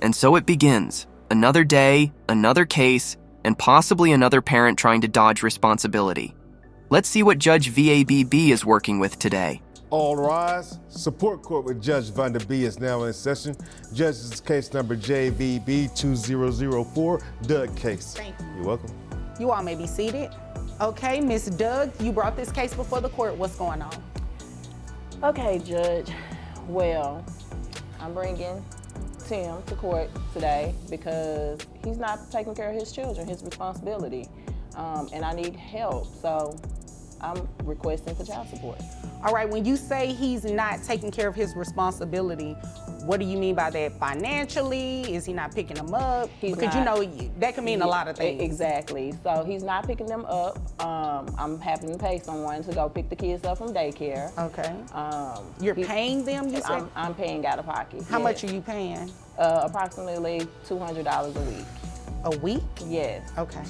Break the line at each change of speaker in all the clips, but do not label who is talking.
And so it begins. Another day, another case, and possibly another parent trying to dodge responsibility. Let's see what Judge VABB is working with today.
All rise. Support court with Judge Van der Bee is now in session. Judge, this is case number JVB 2004, Doug case.
Thank you.
You're welcome.
You all may be seated. Okay, Miss Doug, you brought this case before the court. What's going on?
Okay, Judge. Well, I'm bringing Tim to court today because he's not taking care of his children, his responsibility, and I need help. So I'm requesting for child support.
All right, when you say he's not taking care of his responsibility, what do you mean by that? Financially? Is he not picking them up? Because you know, that can mean a lot of things.
Exactly. So he's not picking them up. I'm having to pay someone to go pick the kids up from daycare.
Okay. You're paying them, you said?
I'm paying out of pocket.
How much are you paying?
Approximately $200 a week.
A week?
Yes.
Okay.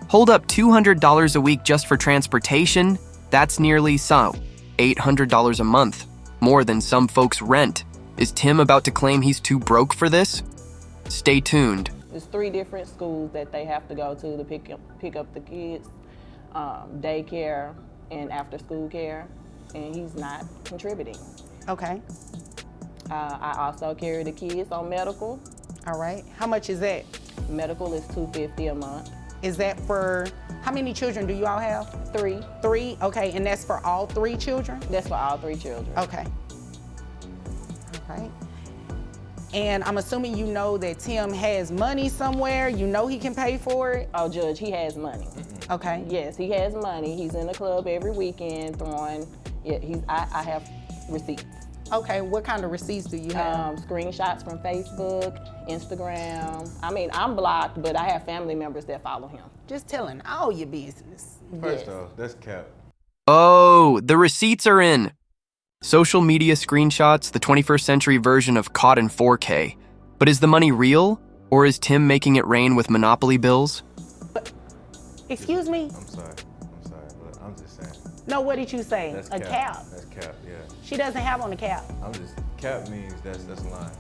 Hold up, $200 a week just for transportation? That's nearly $800 a month, more than some folks rent. Is Tim about to claim he's too broke for this? Stay tuned.
There's 3 different schools that they have to go to pick up the kids, daycare and after school care, and he's not contributing.
Okay.
I also carry the kids on medical.
All right. How much is that?
Medical is $250 a month.
Is that for, how many children do you all have?
3.
3? Okay, and that's for all 3 children?
That's for all 3 children.
Okay. All right. And I'm assuming you know that Tim has money somewhere. You know he can pay for it?
Oh, Judge, he has money.
Okay.
Yes, he has money. He's in the club every weekend throwing, I have receipts.
Okay, what kind of receipts do you have?
Screenshots from Facebook, Instagram. I mean, I'm blocked, but I have family members that follow him.
Just telling all your business.
First off, that's cap.
Oh, the receipts are in. Social media screenshots, the 21st century version of caught in 4K. But is the money real? Or is Tim making it rain with Monopoly bills?
Excuse me?
I'm sorry, but I'm just saying.
No, what did you say?
That's
a
cap.
cap.
That's cap, yeah.
She doesn't have on a cap.
Cap means that's lying.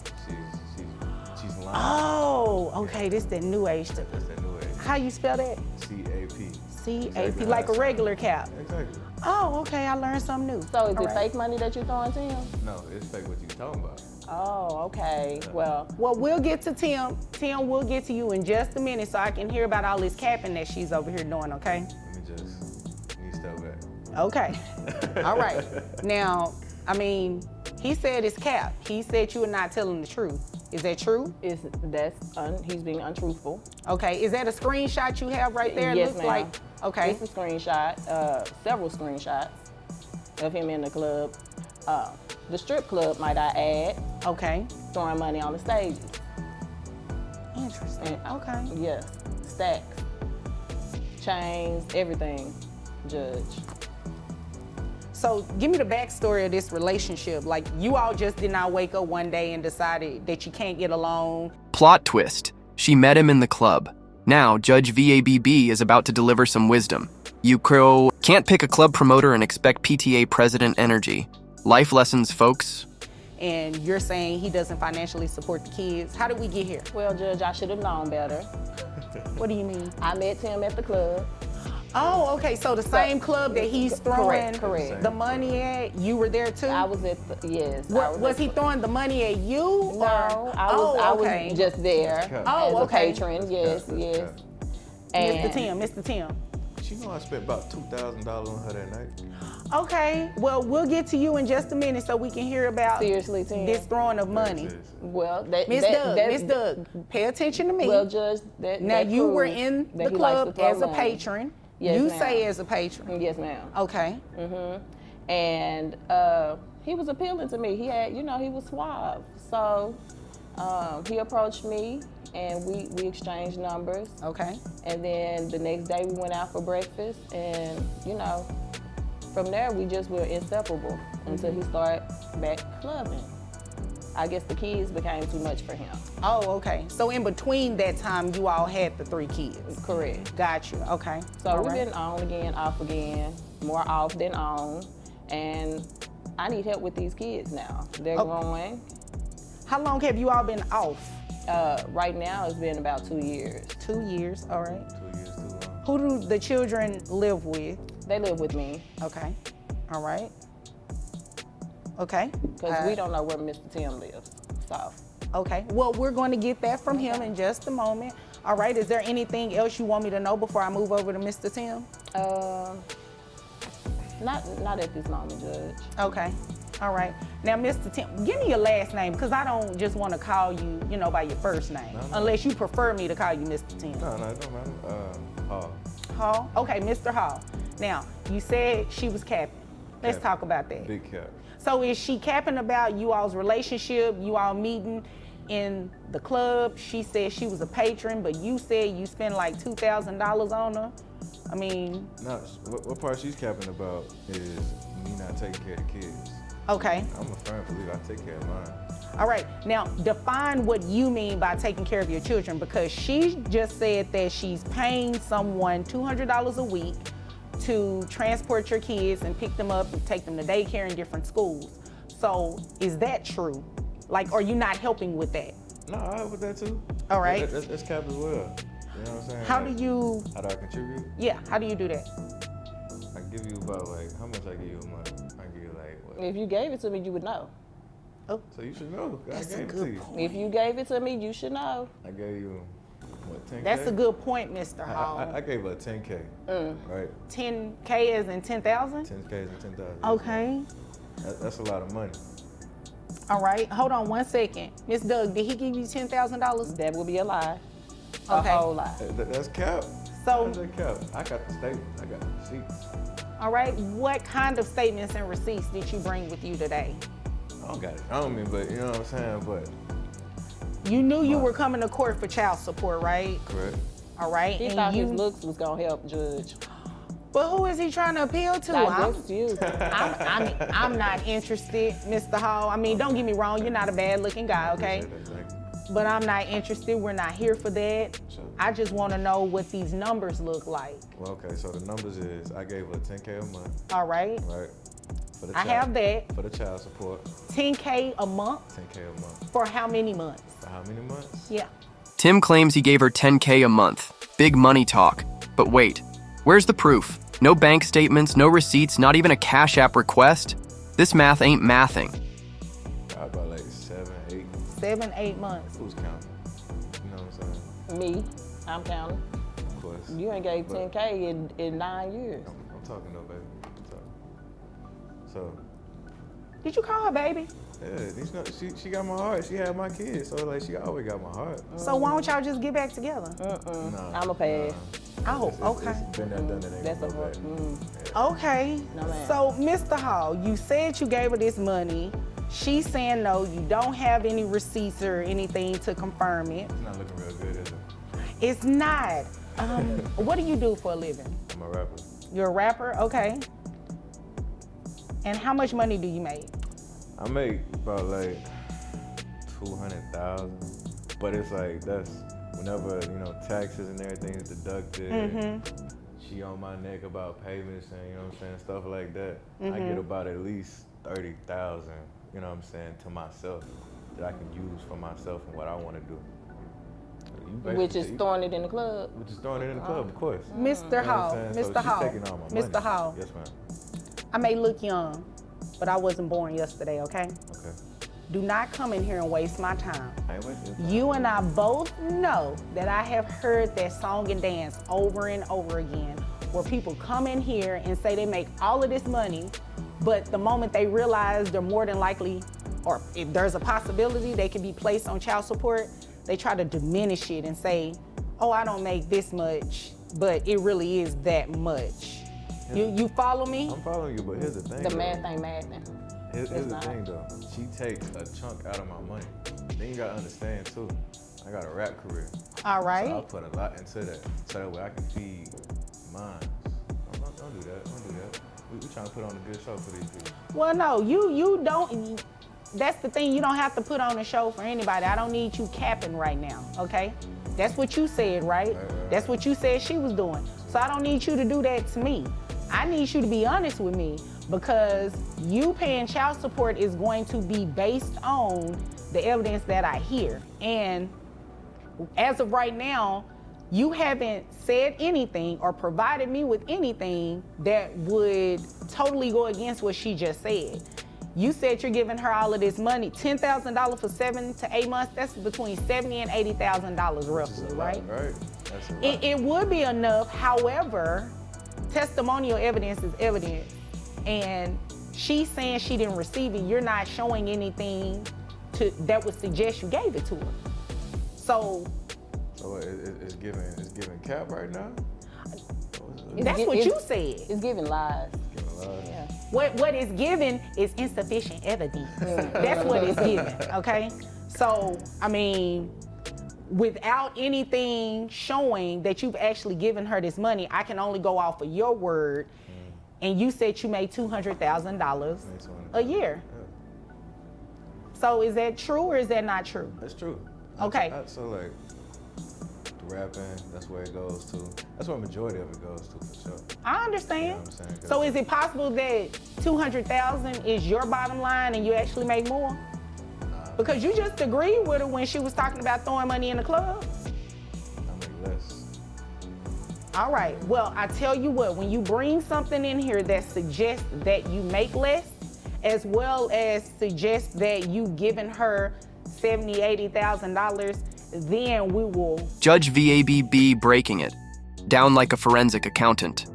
She's lying.
Oh, okay, this that new age stuff.
That's that new age.
How you spell that?
C-A-P.
C-A-P,
Exactly
like
how
a
I
regular cap.
Exactly.
Oh, okay, I learned something new.
So is
All
it
right.
fake money that you're throwing to him?
No, it's fake what you're talking about.
Oh, okay. Well,
We'll get to Tim. Tim, we'll get to you in just a minute so I can hear about all this capping that she's over here doing, okay?
Let me step back.
Okay. All right. Now, I mean, he said it's cap. He said you are not telling the truth. Is that true?
he's being untruthful.
Okay. Is that a screenshot you have right there?
Yes,
Looks
ma'am.
like. Okay.
It's a screenshot, several screenshots of him in the club. The strip club, might I add,
Okay.
throwing money on the stages.
Interesting. Okay.
Yes, stacks, chains, everything, Judge.
So give me the backstory of this relationship. Like, you all just did not wake up one day and decided that you can't get along.
Plot twist. She met him in the club. Now, Judge VABB is about to deliver some wisdom. You can't pick a club promoter and expect PTA president energy. Life lessons, folks.
And you're saying he doesn't financially support the kids. How did we get here?
Well, Judge, I should have known better.
What do you mean?
I met him at the club.
Oh, okay. So the same club that he's throwing
Correct.
the money at, you were there too?
I was at yes.
Was he throwing the money at you?
No, I was just there
Oh,
as
okay.
a patron. Yes.
That's
Mr. Tim.
You know I spent about $2,000 on her that night.
Okay, well, we'll get to you in just a minute so we can hear about
Seriously, Tim.
this throwing of money.
Well,
Miss Doug, pay attention to me.
Well, Judge,
now, you were in
that
the
he likes to
club
throw
as a
money.
patron.
Yes,
you
ma'am.
say as a patron.
Yes, ma'am.
Okay.
And he was appealing to me. He had, he was suave. So he approached me and we exchanged numbers.
Okay.
And then the next day we went out for breakfast and, from there we just were inseparable until he started back clubbing. I guess the kids became too much for him.
Oh, okay. So in between that time, you all had the 3 kids.
Correct.
Got you. Okay.
So
All
we've
right.
been on again, off again, more off than on. And I need help with these kids now. They're growing.
How long have you all been off?
Right now, it's been about 2 years.
2 years, all right.
2 years too long.
Who do the children live with?
They live with me
Okay, all right. Okay.
because we don't know where Mr. Tim lives. So,
Okay, well, we're going to get that from him in just a moment. All right, is there anything else you want me to know before I move over to Mr. Tim?
not at this moment, Judge.
Okay, all right. Now, Mr. Tim, give me your last name, because I don't just want to call you, by your first name, unless you prefer me to call you Mr. Tim.
No, it don't matter. Hall.
Hall? Okay, Mr. Hall. Now, you said she was capping. Let's
Cap.
talk about that.
Big cap.
So is she capping about you all's relationship, you all meeting in the club? She said she was a patron, but you said you spent like $2,000 on her. I mean,
No, what part she's capping about is me not taking care of the kids.
okay.
I'm a firm believer. I take care of mine.
All right, now define what you mean by taking care of your children, because she just said that she's paying someone $200 a week to transport your kids and pick them up and take them to daycare in different schools. So is that true? Like, are you not helping with that?
No, I help with that too.
All right.
That's cap as well. You know what I'm saying?
How
Like,
do you,
How do I contribute?
yeah, how do you do that?
I give you about how much I give you a month? I give you what?
If you gave it to me, you would know.
So you should know.
That's
I
a
gave it
good
to you.
point.
If you gave it to me, you should know.
I gave you, what, 10K?
That's a good point, Mr. Hall.
I gave her 10K, right?
10K as in 10,000?
10K and 10,000.
Okay.
That's a lot of money.
All right, hold on 1 second. Miss Doug, did he give you $10,000?
That would be a lie.
Okay.
A whole lie.
That's cap.
So-
How's that cap? I got the statements. I got the receipts.
All right, what kind of statements and receipts did you bring with you today?
I don't got it on me, but you know what I'm saying? But
You knew you were coming to court for child support, right?
correct.
All right,
He
and
thought
you.
his looks was gonna help, Judge.
But who is he trying to appeal to?
That's you.
I'm not interested, Mr. Hall. I mean, don't get me wrong, you're not a bad-looking guy, okay?
Appreciate that, thank you.
But I'm not interested. We're not here for that.
Sure.
I just want to know what these numbers look like.
Well, okay, so the numbers is I gave her 10K a month,
All right,
right? For the
I have that.
For the child support,
10K a month
10K a month.
for how many months?
For how many months?
Yeah.
Tim claims he gave her 10K a month. Big money talk. But wait, where's the proof? No bank statements, no receipts, not even a Cash App request? This math ain't mathing.
About like 7, 8.
7, 8 months.
Who's counting? You know what I'm saying?
Me, I'm counting.
Of course.
You ain't gave
But
10K in 9 years.
I'm talking though, baby. I'm talking. So,
Did you call her baby?
yeah, she got my heart. She had my kids, so like she always got my heart.
So why don't y'all just get back together?
Nah,
I'm a pass.
Oh, okay.
It's been there, done that. Ain't
That's a
gonna go
hard.
back.
Okay.
No, ma'am.
So, Mr. Hall, you said you gave her this money. She's saying no, you don't have any receipts or anything to confirm it.
It's not looking real good, is it?
It's not. What do you do for a living?
I'm a rapper.
You're a rapper? Okay. And how much money do you make?
I make about like 200,000, but it's like that's whenever taxes and everything is deducted. She on my neck about payments and you know what I'm saying, stuff like that. I get about at least 30,000. You know what I'm saying, to myself that I can use for myself and what I want to do.
Which is throwing it in the club.
Which is throwing it in the club, of course.
Mr. Hall,
You know what I'm saying? So
Mr.
she's
Hall,
taking all my money.
Mr. Hall,
Yes, ma'am.
I may look young, but I wasn't born yesterday, okay?
Okay.
Do not come in here and waste my time.
I ain't wasting your time.
You and I both know that I have heard that song and dance over and over again, where people come in here and say they make all of this money, but the moment they realize they're more than likely, or if there's a possibility they can be placed on child support, they try to diminish it and say, oh, I don't make this much, but it really is that much. You follow me?
I'm following you, but here's the thing.
The
though.
math ain't mathing.
Here's
It's
the
not.
thing though. She takes a chunk out of my money. Then you gotta understand too. I got a rap career.
All
So I
right.
put a lot into that. So that way I can feed mine. Don't do that. Don't do that. We trying to put on a good show for these people.
Well, no, you don't. That's the thing. You don't have to put on a show for anybody. I don't need you capping right now, okay? That's what you said, right? That's what you said she was doing. So I don't need you to do that to me. I need you to be honest with me, because you paying child support is going to be based on the evidence that I hear. And as of right now, you haven't said anything or provided me with anything that would totally go against what she just said. You said you're giving her all of this money, $10,000 for 7 to 8 months. That's between $70,000 and $80,000 roughly, right?
Right. That's a lot.
It would be enough. However, testimonial evidence is evidence, and she's saying she didn't receive it. You're not showing anything that would suggest you gave it to her. So
it's giving cap right now?
that's what you said.
It's giving lies.
Giving lies?
Yeah.
What it's given is insufficient evidence. That's what it's given, okay? So, I mean, without anything showing that you've actually given her this money, I can only go off of your word. And you said you made $200,000 a year.
Yeah.
So is that true or is that not true?
That's true.
Okay.
So like, the rapping, that's where it goes to. That's where the majority of it goes to, for sure.
I understand.
You know what I'm saying?
So is it possible that $200,000 is your bottom line and you actually make more?
Nah,
Because you just agreed with her when she was talking about throwing money in the club.
I make less.
All right, well, I tell you what, when you bring something in here that suggests that you make less, as well as suggests that you've given her $70,000, $80,000, then we will.
Judge VABB breaking it, down like a forensic accountant.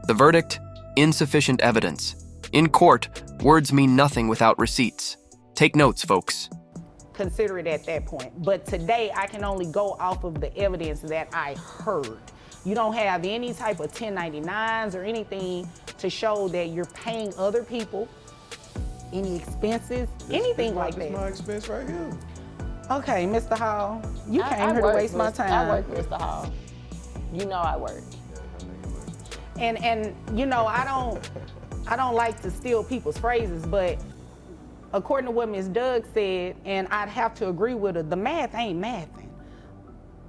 The verdict, insufficient evidence. In court, words mean nothing without receipts. Take notes, folks.
Consider it at that point. But today, I can only go off of the evidence that I heard. You don't have any type of 1099s or anything to show that you're paying other people, any expenses, anything like that.
This my expense right here.
Okay, Mr. Hall, you
I
came here to
work,
waste my
Mr.
time.
I work, Mr. Hall. You know I work.
Yeah, I make it work, for sure.
And you know, I don't like to steal people's phrases, but according to what Ms. Doug said, and I'd have to agree with her, the math ain't mathing.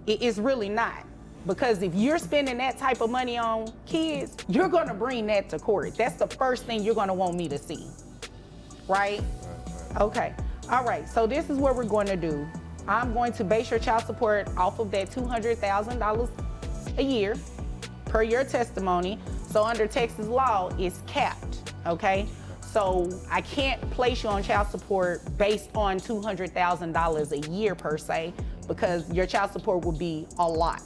It's really not. Because if you're spending that type of money on kids, you're gonna bring that to court. That's the first thing you're gonna want me to see, right? Okay, all right, so this is what we're going to do. I'm going to base your child support off of that $200,000 a year per your testimony. So under Texas law, it's capped, okay? So I can't place you on child support based on $200,000 a year per se, because your child support will be a lot.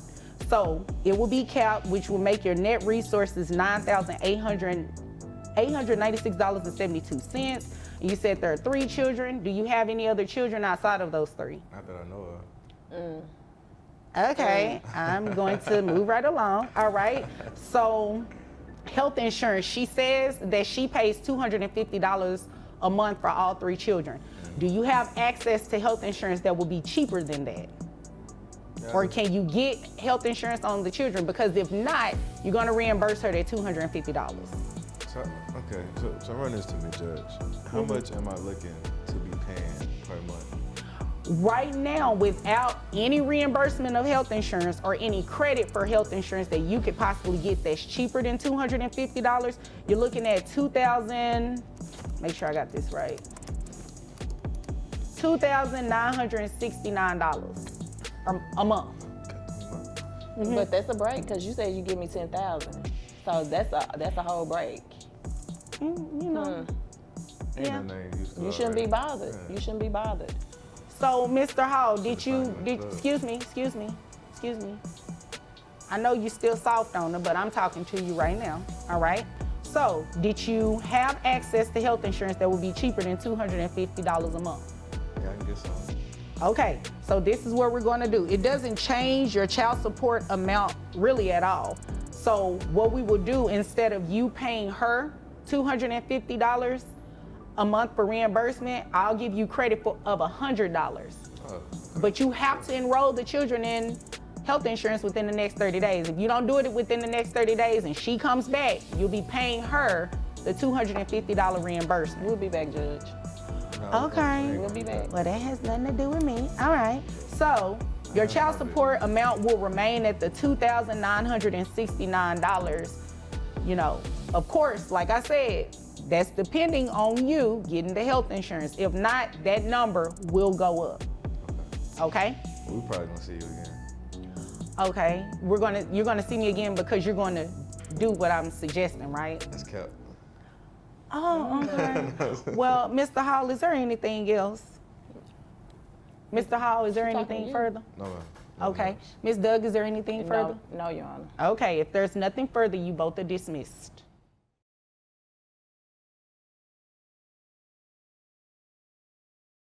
So it will be capped, which will make your net resources $9,896.72. You said there are 3 children. Do you have any other children outside of those 3?
Not that I know of.
Okay, I'm going to move right along. All right. So health insurance, she says that she pays $250 a month for all 3 children. Do you have access to health insurance that will be cheaper than that? Or can you get health insurance on the children? Because if not, you're gonna reimburse her that $250.
So, okay, so run this to me, Judge. How much am I looking to be paying per month?
Right now, without any reimbursement of health insurance or any credit for health insurance that you could possibly get that's cheaper than $250, you're looking at make sure I got this right, $2,969 a month.
But that's a break, because you said you give me 10,000. So that's a whole break.
You know.
Ain't
Yeah.
no name used to
You
it
shouldn't be
already.
bothered.
Yeah.
You shouldn't be bothered.
So, Mr. Hall, excuse me. I know you still soft on her, but I'm talking to you right now, all right? So, did you have access to health insurance that would be cheaper than $250 a month?
Yeah, I can get some.
Okay, so this is what we're gonna do. It doesn't change your child support amount really at all. So what we will do, instead of you paying her $250 a month for reimbursement, I'll give you credit of $100.
Oh,
But you have to enroll the children in health insurance within the next 30 days. If you don't do it within the next 30 days and she comes back, you'll be paying her the $250 reimbursement.
We'll be back, Judge.
no,
Okay.
We'll be back.
Well, that has nothing to do with me. All right. So your child support amount will remain at the $2,969. You know, of course, like I said, that's depending on you getting the health insurance. If not, that number will go up. Okay?
We're probably gonna see you again.
Okay, you're gonna see me again because you're gonna do what I'm suggesting, right?
That's kept.
Oh, okay. Well, Mr. Hall, is there anything else? Mr. Hall, is there
She's talking to
anything
you.
further?
No, ma'am.
Okay. Ms. Doug, is there anything further?
No, Your Honor.
Okay, if there's nothing further, you both are dismissed.